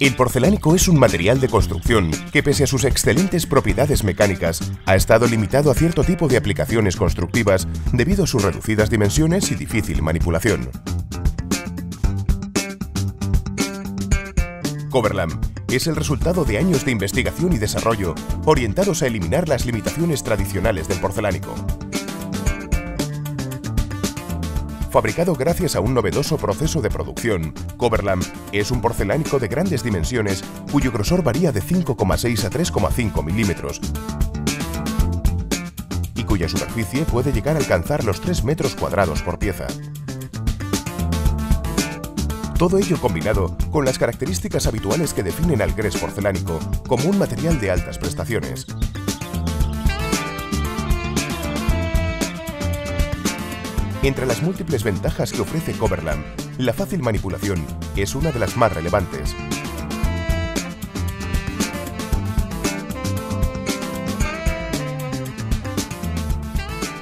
El porcelánico es un material de construcción que, pese a sus excelentes propiedades mecánicas, ha estado limitado a cierto tipo de aplicaciones constructivas debido a sus reducidas dimensiones y difícil manipulación. Coverlam es el resultado de años de investigación y desarrollo orientados a eliminar las limitaciones tradicionales del porcelánico. Fabricado gracias a un novedoso proceso de producción, Coverlam es un porcelánico de grandes dimensiones cuyo grosor varía de 5,6 a 3,5 milímetros y cuya superficie puede llegar a alcanzar los 3 metros cuadrados por pieza. Todo ello combinado con las características habituales que definen al grés porcelánico como un material de altas prestaciones. Entre las múltiples ventajas que ofrece Coverlam, la fácil manipulación es una de las más relevantes.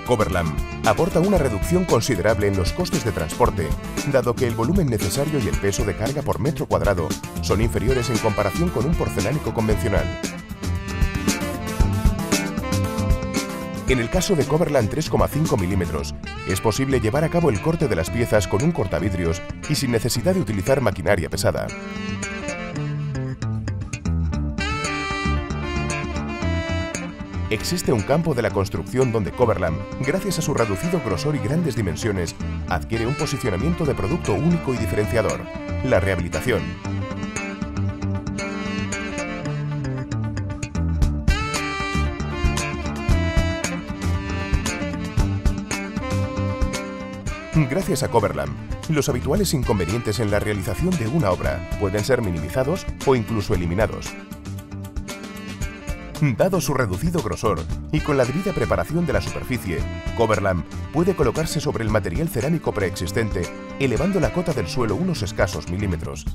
Coverlam aporta una reducción considerable en los costes de transporte, dado que el volumen necesario y el peso de carga por metro cuadrado son inferiores en comparación con un porcelánico convencional. En el caso de Coverlam 3,5 milímetros, es posible llevar a cabo el corte de las piezas con un cortavidrios y sin necesidad de utilizar maquinaria pesada. Existe un campo de la construcción donde Coverlam, gracias a su reducido grosor y grandes dimensiones, adquiere un posicionamiento de producto único y diferenciador: la rehabilitación. Gracias a Coverlam, los habituales inconvenientes en la realización de una obra pueden ser minimizados o incluso eliminados. Dado su reducido grosor y con la debida preparación de la superficie, Coverlam puede colocarse sobre el material cerámico preexistente, elevando la cota del suelo unos escasos milímetros.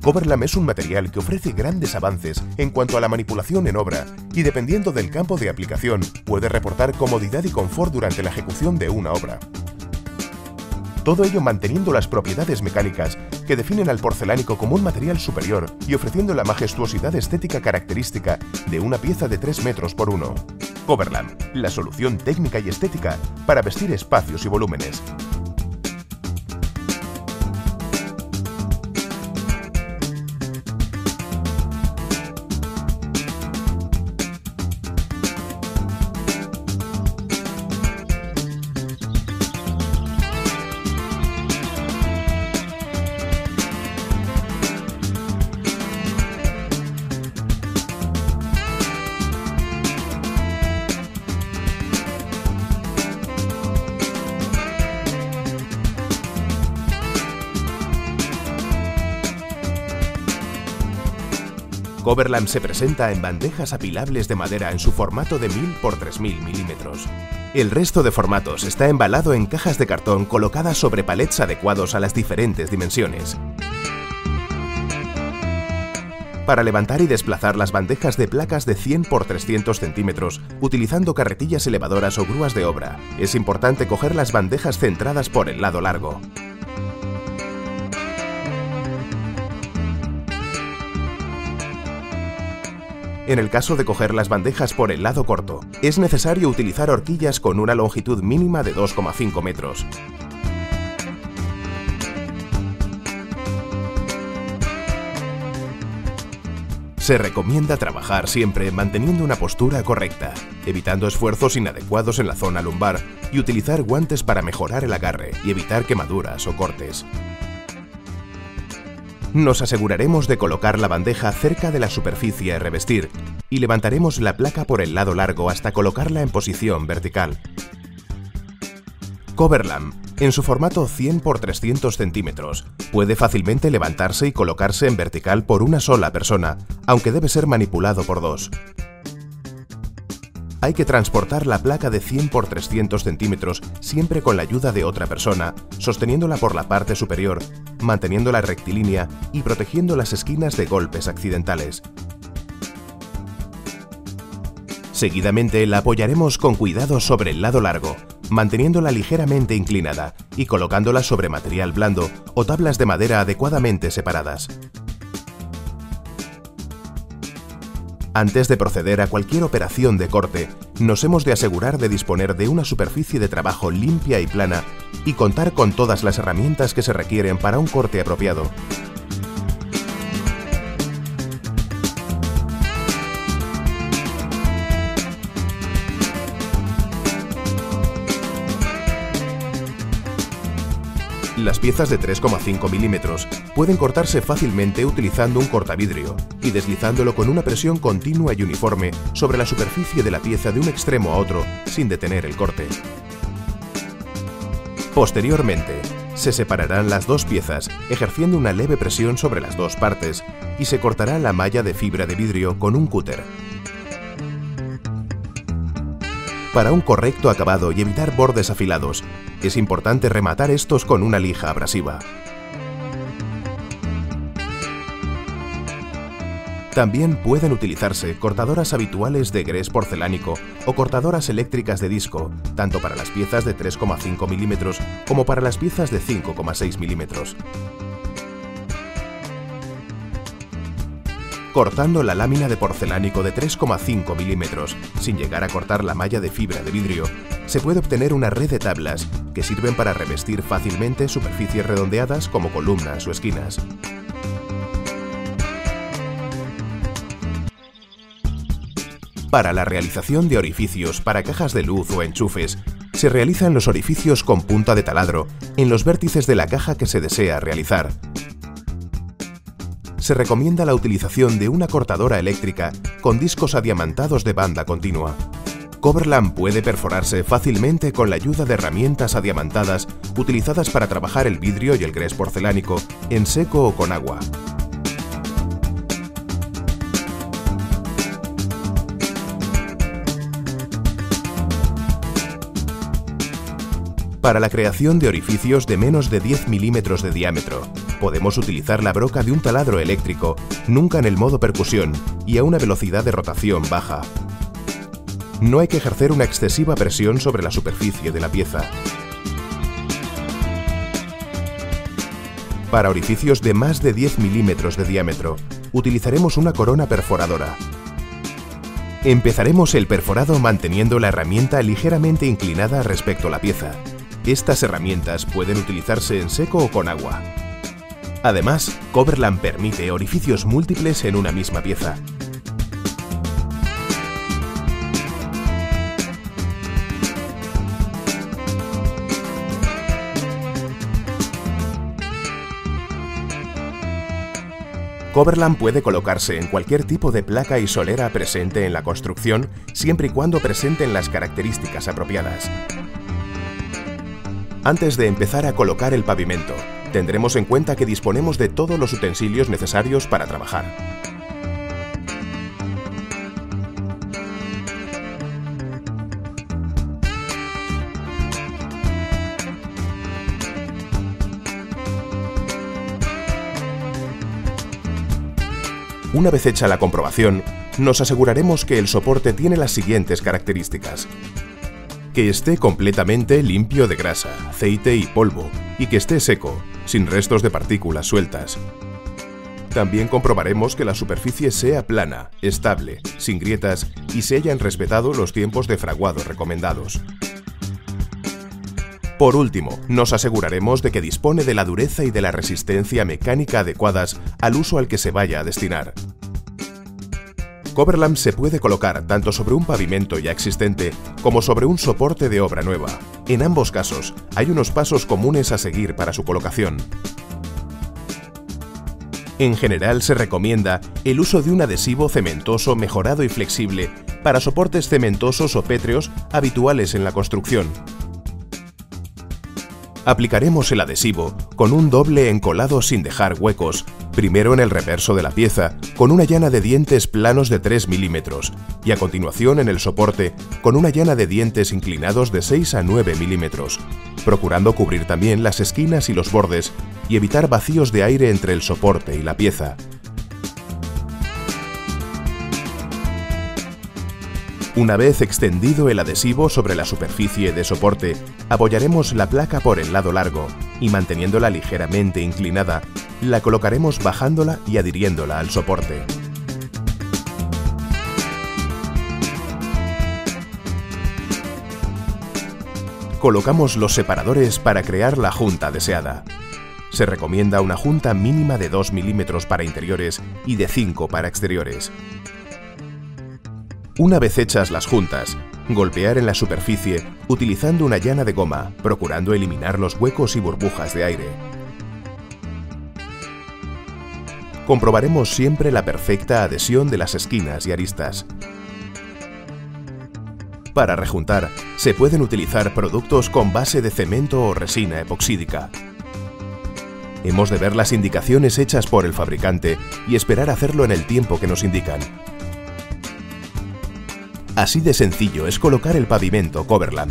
Coverlam es un material que ofrece grandes avances en cuanto a la manipulación en obra y, dependiendo del campo de aplicación, puede reportar comodidad y confort durante la ejecución de una obra. Todo ello manteniendo las propiedades mecánicas que definen al porcelánico como un material superior y ofreciendo la majestuosidad estética característica de una pieza de 3 metros por 1. Coverlam, la solución técnica y estética para vestir espacios y volúmenes. Coverlam se presenta en bandejas apilables de madera en su formato de 1000 x 3000 milímetros. El resto de formatos está embalado en cajas de cartón colocadas sobre palets adecuados a las diferentes dimensiones. Para levantar y desplazar las bandejas de placas de 100 x 300 centímetros, utilizando carretillas elevadoras o grúas de obra, es importante coger las bandejas centradas por el lado largo. En el caso de coger las bandejas por el lado corto, es necesario utilizar horquillas con una longitud mínima de 2,5 metros. Se recomienda trabajar siempre manteniendo una postura correcta, evitando esfuerzos inadecuados en la zona lumbar y utilizar guantes para mejorar el agarre y evitar quemaduras o cortes. Nos aseguraremos de colocar la bandeja cerca de la superficie a revestir y levantaremos la placa por el lado largo hasta colocarla en posición vertical. Coverlam, en su formato 100 x 300 centímetros, puede fácilmente levantarse y colocarse en vertical por una sola persona, aunque debe ser manipulado por dos. Hay que transportar la placa de 100 x 300 centímetros siempre con la ayuda de otra persona, sosteniéndola por la parte superior, manteniéndola rectilínea y protegiendo las esquinas de golpes accidentales. Seguidamente la apoyaremos con cuidado sobre el lado largo, manteniéndola ligeramente inclinada y colocándola sobre material blando o tablas de madera adecuadamente separadas. Antes de proceder a cualquier operación de corte, nos hemos de asegurar de disponer de una superficie de trabajo limpia y plana y contar con todas las herramientas que se requieren para un corte apropiado. Las piezas de 3,5 milímetros pueden cortarse fácilmente utilizando un cortavidrio y deslizándolo con una presión continua y uniforme sobre la superficie de la pieza de un extremo a otro sin detener el corte. Posteriormente, se separarán las dos piezas ejerciendo una leve presión sobre las dos partes y se cortará la malla de fibra de vidrio con un cúter. Para un correcto acabado y evitar bordes afilados, es importante rematar estos con una lija abrasiva. También pueden utilizarse cortadoras habituales de grés porcelánico o cortadoras eléctricas de disco, tanto para las piezas de 3,5 milímetros como para las piezas de 5,6 milímetros. Cortando la lámina de porcelánico de 3,5 milímetros, sin llegar a cortar la malla de fibra de vidrio, se puede obtener una red de tablas que sirven para revestir fácilmente superficies redondeadas como columnas o esquinas. Para la realización de orificios para cajas de luz o enchufes, se realizan los orificios con punta de taladro en los vértices de la caja que se desea realizar. Se recomienda la utilización de una cortadora eléctrica con discos adiamantados de banda continua. Coverlam puede perforarse fácilmente con la ayuda de herramientas adiamantadas utilizadas para trabajar el vidrio y el grés porcelánico en seco o con agua. Para la creación de orificios de menos de 10 milímetros de diámetro, podemos utilizar la broca de un taladro eléctrico, nunca en el modo percusión y a una velocidad de rotación baja. No hay que ejercer una excesiva presión sobre la superficie de la pieza. Para orificios de más de 10 milímetros de diámetro, utilizaremos una corona perforadora. Empezaremos el perforado manteniendo la herramienta ligeramente inclinada respecto a la pieza. Estas herramientas pueden utilizarse en seco o con agua. Además, Coverlam permite orificios múltiples en una misma pieza. Coverlam puede colocarse en cualquier tipo de placa y solera presente en la construcción, siempre y cuando presenten las características apropiadas. Antes de empezar a colocar el pavimento, tendremos en cuenta que disponemos de todos los utensilios necesarios para trabajar. Una vez hecha la comprobación, nos aseguraremos que el soporte tiene las siguientes características: que esté completamente limpio de grasa, aceite y polvo, y que esté seco, sin restos de partículas sueltas. También comprobaremos que la superficie sea plana, estable, sin grietas y se hayan respetado los tiempos de fraguado recomendados. Por último, nos aseguraremos de que dispone de la dureza y de la resistencia mecánica adecuadas al uso al que se vaya a destinar. Coverlam se puede colocar tanto sobre un pavimento ya existente como sobre un soporte de obra nueva. En ambos casos, hay unos pasos comunes a seguir para su colocación. En general se recomienda el uso de un adhesivo cementoso mejorado y flexible para soportes cementosos o pétreos habituales en la construcción. Aplicaremos el adhesivo con un doble encolado sin dejar huecos, primero en el reverso de la pieza, con una llana de dientes planos de 3 milímetros, y a continuación en el soporte, con una llana de dientes inclinados de 6 a 9 milímetros, procurando cubrir también las esquinas y los bordes y evitar vacíos de aire entre el soporte y la pieza. Una vez extendido el adhesivo sobre la superficie de soporte, apoyaremos la placa por el lado largo y, manteniéndola ligeramente inclinada, la colocaremos bajándola y adhiriéndola al soporte. Colocamos los separadores para crear la junta deseada. Se recomienda una junta mínima de 2 milímetros para interiores y de 5 para exteriores. Una vez hechas las juntas, golpear en la superficie utilizando una llana de goma, procurando eliminar los huecos y burbujas de aire. Comprobaremos siempre la perfecta adhesión de las esquinas y aristas. Para rejuntar, se pueden utilizar productos con base de cemento o resina epoxídica. Hemos de ver las indicaciones hechas por el fabricante y esperar hacerlo en el tiempo que nos indican. Así de sencillo es colocar el pavimento Coverlam.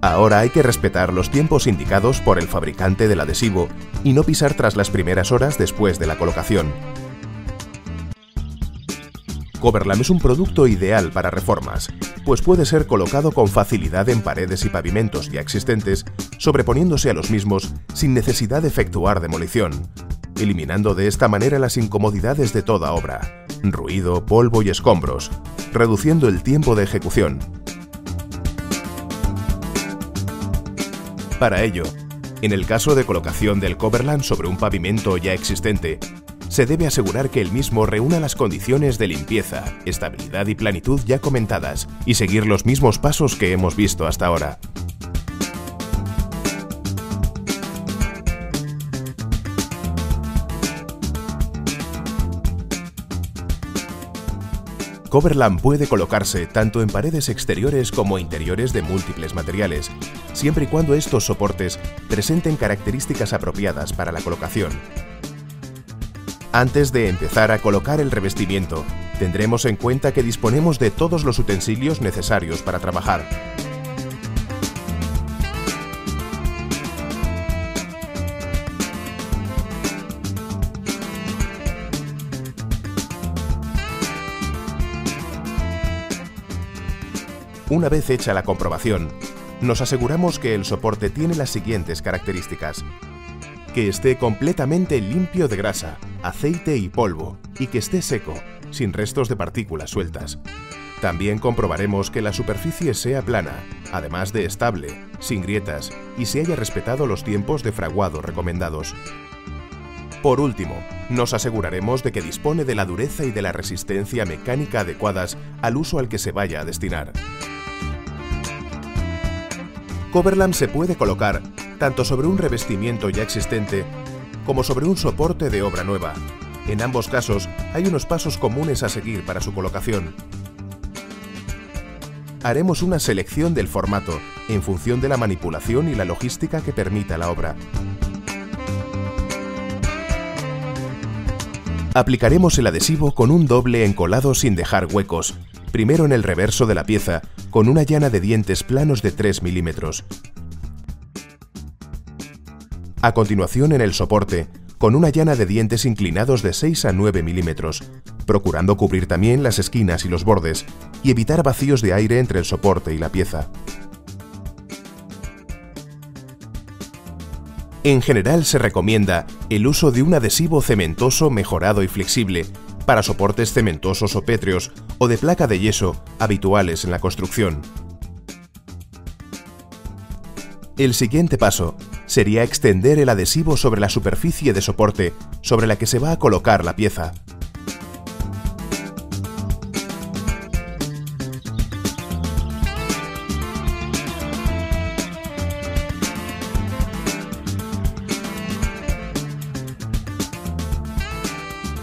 Ahora hay que respetar los tiempos indicados por el fabricante del adhesivo y no pisar tras las primeras horas después de la colocación. Coverlam es un producto ideal para reformas, pues puede ser colocado con facilidad en paredes y pavimentos ya existentes, sobreponiéndose a los mismos sin necesidad de efectuar demolición, eliminando de esta manera las incomodidades de toda obra, ruido, polvo y escombros, reduciendo el tiempo de ejecución. Para ello, en el caso de colocación del Coverlam sobre un pavimento ya existente, se debe asegurar que el mismo reúna las condiciones de limpieza, estabilidad y planitud ya comentadas y seguir los mismos pasos que hemos visto hasta ahora. Coverlam puede colocarse tanto en paredes exteriores como interiores de múltiples materiales, siempre y cuando estos soportes presenten características apropiadas para la colocación. Antes de empezar a colocar el revestimiento, tendremos en cuenta que disponemos de todos los utensilios necesarios para trabajar. Una vez hecha la comprobación, nos aseguramos que el soporte tiene las siguientes características: que esté completamente limpio de grasa, aceite y polvo, y que esté seco, sin restos de partículas sueltas. También comprobaremos que la superficie sea plana, además de estable, sin grietas, y se haya respetado los tiempos de fraguado recomendados. Por último, nos aseguraremos de que dispone de la dureza y de la resistencia mecánica adecuadas al uso al que se vaya a destinar. Coverlam se puede colocar tanto sobre un revestimiento ya existente como sobre un soporte de obra nueva. En ambos casos, hay unos pasos comunes a seguir para su colocación. Haremos una selección del formato en función de la manipulación y la logística que permita la obra. Aplicaremos el adhesivo con un doble encolado sin dejar huecos, primero en el reverso de la pieza, con una llana de dientes planos de 3 milímetros. A continuación en el soporte, con una llana de dientes inclinados de 6 a 9 milímetros, procurando cubrir también las esquinas y los bordes, y evitar vacíos de aire entre el soporte y la pieza. En general se recomienda el uso de un adhesivo cementoso mejorado y flexible para soportes cementosos o pétreos o de placa de yeso habituales en la construcción. El siguiente paso sería extender el adhesivo sobre la superficie de soporte sobre la que se va a colocar la pieza.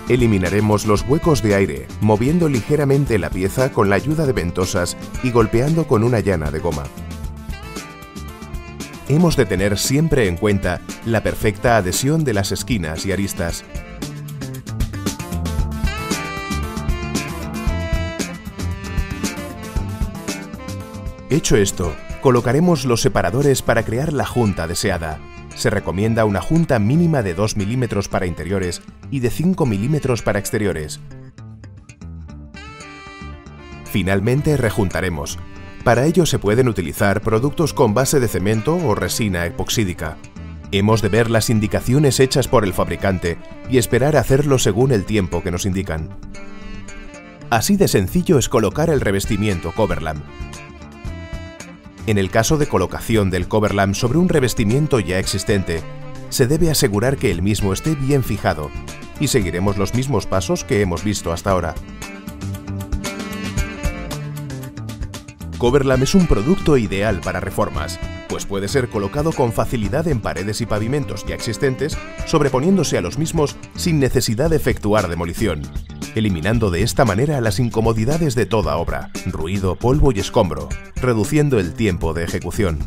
Eliminaremos los huecos de aire, moviendo ligeramente la pieza con la ayuda de ventosas y golpeando con una llana de goma. Hemos de tener siempre en cuenta la perfecta adhesión de las esquinas y aristas. Hecho esto, colocaremos los separadores para crear la junta deseada. Se recomienda una junta mínima de 2 milímetros para interiores y de 5 milímetros para exteriores. Finalmente rejuntaremos. Para ello se pueden utilizar productos con base de cemento o resina epoxídica. Hemos de ver las indicaciones hechas por el fabricante y esperar a hacerlo según el tiempo que nos indican. Así de sencillo es colocar el revestimiento Coverlam. En el caso de colocación del Coverlam sobre un revestimiento ya existente, se debe asegurar que el mismo esté bien fijado y seguiremos los mismos pasos que hemos visto hasta ahora. Coverlam es un producto ideal para reformas, pues puede ser colocado con facilidad en paredes y pavimentos ya existentes, sobreponiéndose a los mismos sin necesidad de efectuar demolición, eliminando de esta manera las incomodidades de toda obra, ruido, polvo y escombro, reduciendo el tiempo de ejecución.